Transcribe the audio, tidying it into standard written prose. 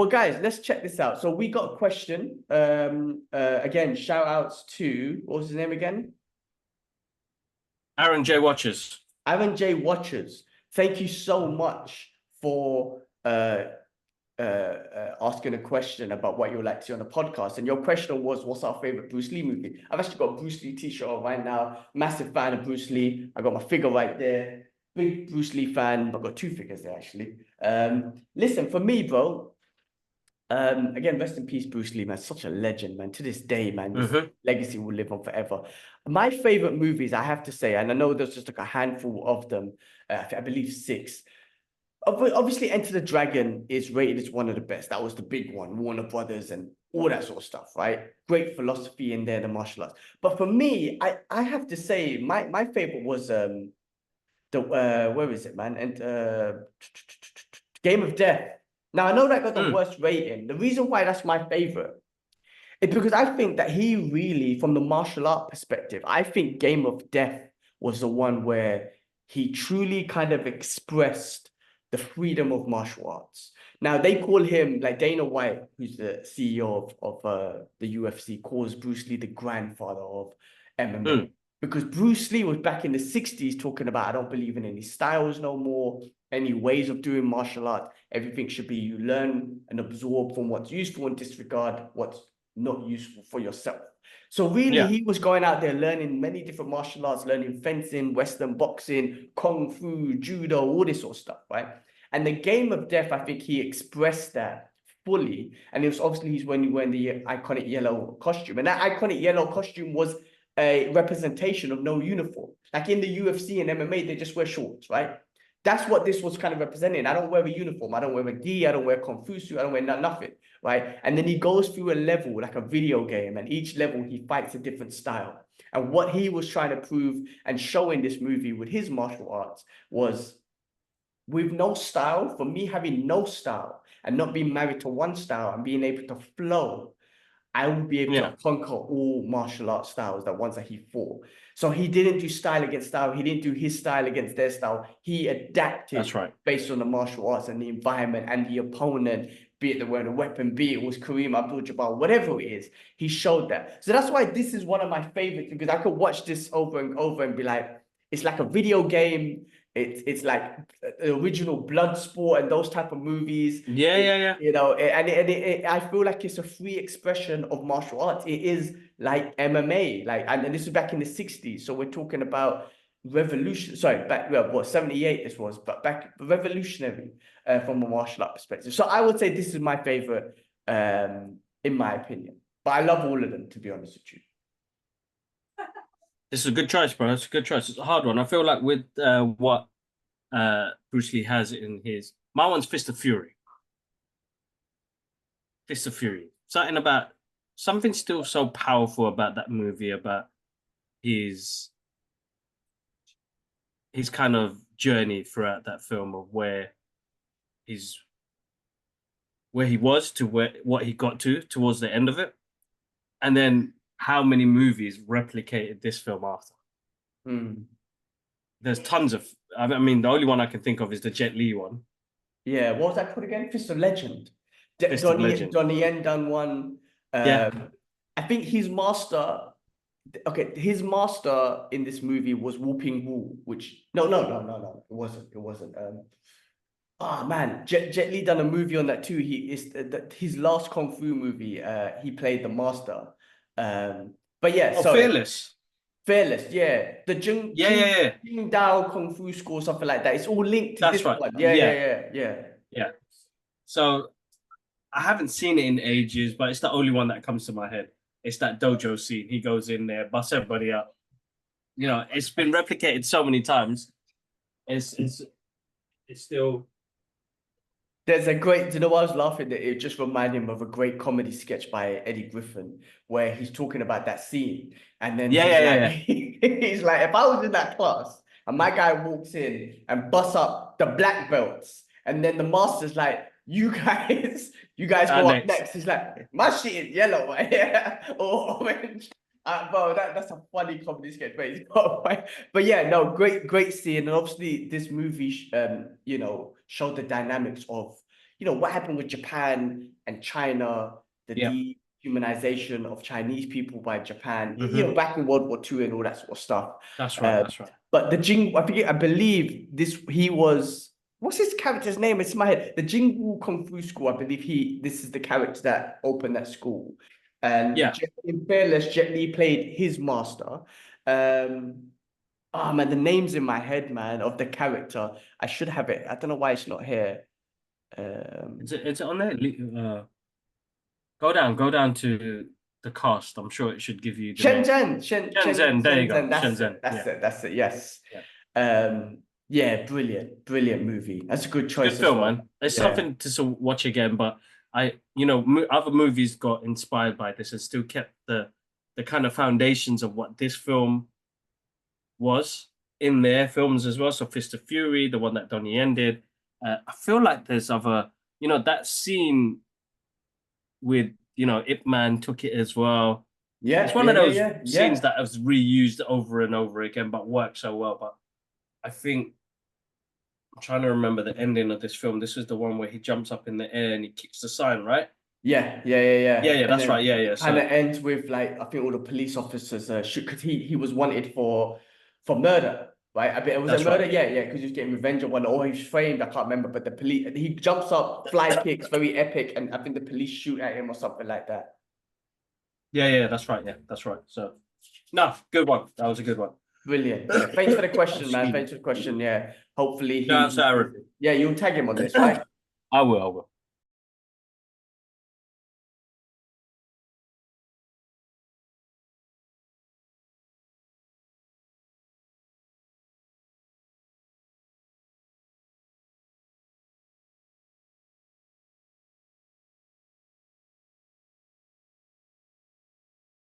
well, guys, let's check this out. So we got a question. Again, shout outs to, what was his name again? Aaron J. Watchers. Aaron J. Watchers. Thank you so much for asking a question about what you would like to see on the podcast. And your question was, what's our favorite Bruce Lee movie? I've actually got a Bruce Lee t-shirt on right now. Massive fan of Bruce Lee. I got my figure right there. Big Bruce Lee fan. I've got 2 figures there, actually. Listen, for me, bro, again, rest in peace, Bruce Lee, man. Such a legend, man. To this day, man, his legacy will live on forever. My favorite movies, I have to say, and I know there's just like a handful of them, I believe 6. Obviously, Enter the Dragon is rated as one of the best. That was the big one, Warner Brothers and all that sort of stuff, right? Great philosophy in there, the martial arts. But for me, I have to say, my favorite was where is it, man? And Game of Death. Now I know that got the worst rating. The reason why that's my favorite is because I think that he really, from the martial art perspective, I think Game of Death was the one where he truly kind of expressed the freedom of martial arts. Now they call him, like Dana White, who's the CEO of the UFC, calls Bruce Lee the grandfather of MMA. Because Bruce Lee was back in the 60s talking about, I don't believe in any styles no more, any ways of doing martial arts. Everything should be you learn and absorb from what's useful and disregard what's not useful for yourself. So really, he was going out there learning many different martial arts, learning fencing, Western boxing, Kung Fu, Judo, all this sort of stuff, right? And the Game of Death, I think he expressed that fully. And it was obviously he's when he wore the iconic yellow costume. And that iconic yellow costume was a representation of no uniform. Like in the UFC and MMA, they just wear shorts, right? That's what this was kind of representing. I don't wear a uniform. I don't wear a gi. I don't wear Kung Fu suit. I don't wear nothing, right? And then he goes through a level, like a video game, and each level he fights a different style. And what he was trying to prove and show in this movie with his martial arts was, with no style, for me having no style and not being married to one style and being able to flow, I would be able to conquer all martial arts styles, the ones that he fought. So he didn't do style against style. He didn't do his style against their style. He adapted based on the martial arts and the environment and the opponent, be it the wearing a weapon, be it was Kareem Abdul-Jabbar, whatever it is, he showed that. So that's why this is one of my favorites, because I could watch this over and over and be like, it's like a video game. It's like the original Bloodsport and those type of movies. You know, and I feel like it's a free expression of martial arts. It is like MMA, like, and this is back in the 60s. So we're talking about revolution. Sorry, back, well, what, 78 this was, but back revolutionary from a martial art perspective. So I would say this is my favorite, in my opinion. But I love all of them, to be honest with you. It's a good choice, bro. It's a good choice. It's a hard one. I feel like with what Bruce Lee has in his... My one's Fist of Fury. Fist of Fury. Something still so powerful about that movie, about his kind of journey throughout that film of where he was to what he got to towards the end of it. And then how many movies replicated this film after. There's tons of... I mean, the only one I can think of is the Jet Li one. Yeah, what was that called again? Fist of Legend. Fist of Legend. Donnie Yen done one. I think his master... Okay, his master in this movie was Wu Ping Wu, which... No. It wasn't. Oh, man. Jet Li done a movie on that too. His last Kung Fu movie, he played the master. But yeah, Fearless. Fearless, yeah. The Jing Dao Kung Fu School, something like that. It's all linked to this one. Yeah. So I haven't seen it in ages, but it's the only one that comes to my head. It's that dojo scene. He goes in there, busts everybody up. You know, it's been replicated so many times. It's still... There's a great, do you know what I was laughing at? It just reminded him of a great comedy sketch by Eddie Griffin where he's talking about that scene. And then he's like, if I was in that class and my guy walks in and busts up the black belts, and then the master's like, you guys go up next. He's like, my shit is yellow, or orange. Bro, that's a funny comedy sketch, but yeah, no, great scene. And obviously this movie, you know, showed the dynamics of, what happened with Japan and China, the dehumanization of Chinese people by Japan, back in World War II and all that sort of stuff. That's right. That's right. But I believe he was, what's his character's name? It's in my head. The Jingwu Kung Fu School, I believe this is the character that opened that school. And in fairness, Jet Li played his master. Oh man, the name's in my head, man, of the character. I should have it. I don't know why it's not here. Is it on there? Go down to the cast. I'm sure it should give you the Shenzhen. There you go. That's it. Yes. Yeah. Brilliant movie. That's a good choice. Good film, man. It's something to watch again. But other movies got inspired by this and still kept the kind of foundations of what this film was in their films as well. So Fist of Fury, the one that Donnie Yen did. I feel like there's other, that scene with, Ip Man took it as well. Yeah. It's one of those scenes that was reused over and over again, but worked so well. But I think I'm trying to remember the ending of this film. This is the one where he jumps up in the air and he kicks the sign, right? Yeah. That's right. Yeah. Kind of ends with like, I think all the police officers because he was wanted for murder, right? Was it murder? Right. Yeah, because he was getting revenge on one, or he was framed. I can't remember, but the police, he jumps up, fly kicks, very epic, and I think the police shoot at him or something like that. Yeah, that's right. Yeah, that's right. So, no, good one. That was a good one. Brilliant. Yeah, thanks for the question, man. Thanks for the question. Yeah, hopefully Aaron. Yeah, you'll tag him on this, right? I will.